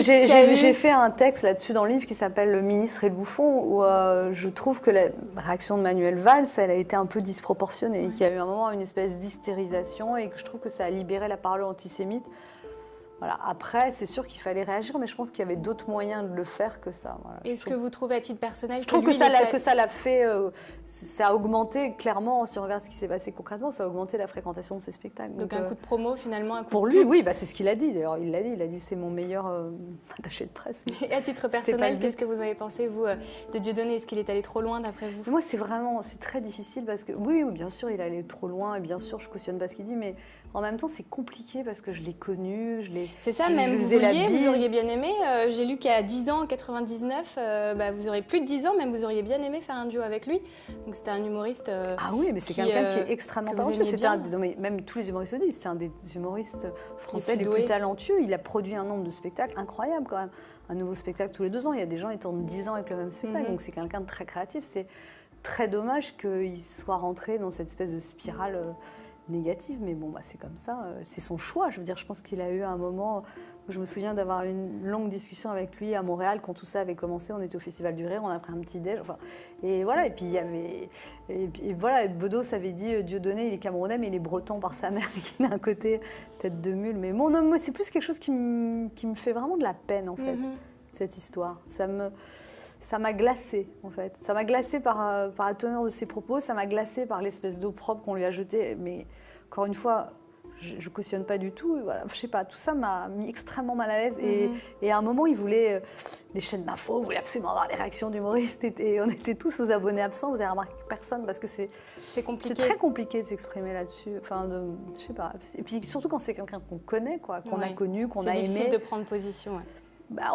j'ai fait un texte là-dessus dans le livre qui s'appelle « Le ministre et le bouffon » où je trouve que la réaction de Manuel Valls, elle a été un peu disproportionnée, qu'il y a eu un moment une espèce d'hystérisation et que je trouve que ça a libéré la parole antisémite. Voilà. Après, c'est sûr qu'il fallait réagir, mais je pense qu'il y avait d'autres moyens de le faire que ça. Voilà. Est-ce que vous trouvez à titre personnel je trouve que ça l'a fait, ça a augmenté clairement, si on regarde ce qui s'est passé concrètement, ça a augmenté la fréquentation de ces spectacles. Donc un coup de promo finalement, un coup pour de lui, pub. oui, bah, c'est ce qu'il a dit d'ailleurs, il a dit c'est mon meilleur attaché de presse. Et à titre personnel, qu'est-ce que vous avez pensé, vous, de Dieudonné? Est-ce qu'il est allé trop loin d'après vous? Moi, c'est très difficile parce que, oui, bien sûr, il est allé trop loin et bien sûr, je cautionne pas ce qu'il dit, mais en même temps, c'est compliqué parce que je l'ai connu, C'est ça, même vous auriez bien aimé. J'ai lu qu'à 10 ans, en 99, vous aurez plus de 10 ans, même vous auriez bien aimé faire un duo avec lui. Donc c'était un humoriste. Ah oui, mais c'est quelqu'un qui est extrêmement talentueux. Même tous les humoristes le disent, c'est un des humoristes français les plus talentueux. Il a produit un nombre de spectacles incroyable quand même. Un nouveau spectacle tous les 2 ans. Il y a des gens qui tournent 10 ans avec le même spectacle. Donc c'est quelqu'un de très créatif. C'est très dommage qu'il soit rentré dans cette espèce de spirale négative, mais bon, c'est comme ça, c'est son choix. Je veux dire, je pense qu'il a eu un moment où je me souviens d'avoir une longue discussion avec lui à Montréal quand tout ça avait commencé. On était au Festival du Rire, on a pris un petit déj, et voilà. Et puis il y avait, voilà, Bedos avait dit Dieudonné, il est camerounais, mais il est breton par sa mère, qu'il a un côté tête de mule. Mais bon, non, c'est plus quelque chose qui me fait vraiment de la peine en fait, cette histoire. Ça m'a glacée, en fait. Ça m'a glacée par la teneur de ses propos, ça m'a glacée par l'espèce d'eau propre qu'on lui a jetée. Mais encore une fois, je ne cautionne pas du tout. Voilà, je sais pas, tout ça m'a mis extrêmement mal à l'aise. Et à un moment, il voulait, les chaînes d'infos voulaient absolument avoir les réactions d'humoristes. Et on était tous aux abonnés absents. Vous avez remarqué personne parce que c'est très compliqué de s'exprimer là-dessus. Enfin, je sais pas. Et puis surtout quand c'est quelqu'un qu'on connaît, quoi, qu'on a connu, qu'on a aimé. C'est difficile de prendre position. Ouais.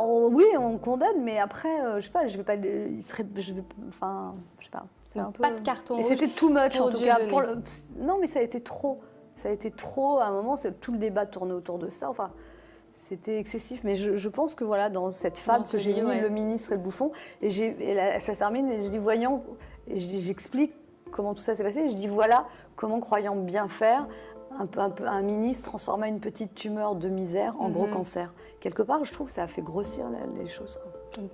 Oui, on condamne, mais après, je sais pas, je vais pas, enfin, je sais pas, c'est un peu. Pas de carton rouge. C'était too much en tout cas. Dieudonné. Non, mais ça a été trop. Ça a été trop. À un moment, tout le débat tournait autour de ça. Enfin, c'était excessif. Mais je pense que voilà, dans cette fable que j'ai mis, le ministre et le bouffon, et ça se termine et je dis voyons, j'explique comment tout ça s'est passé. Et je dis voilà comment, croyant bien faire, un ministre transforma une petite tumeur de misère en gros cancer. Quelque part, je trouve que ça a fait grossir les choses, quoi.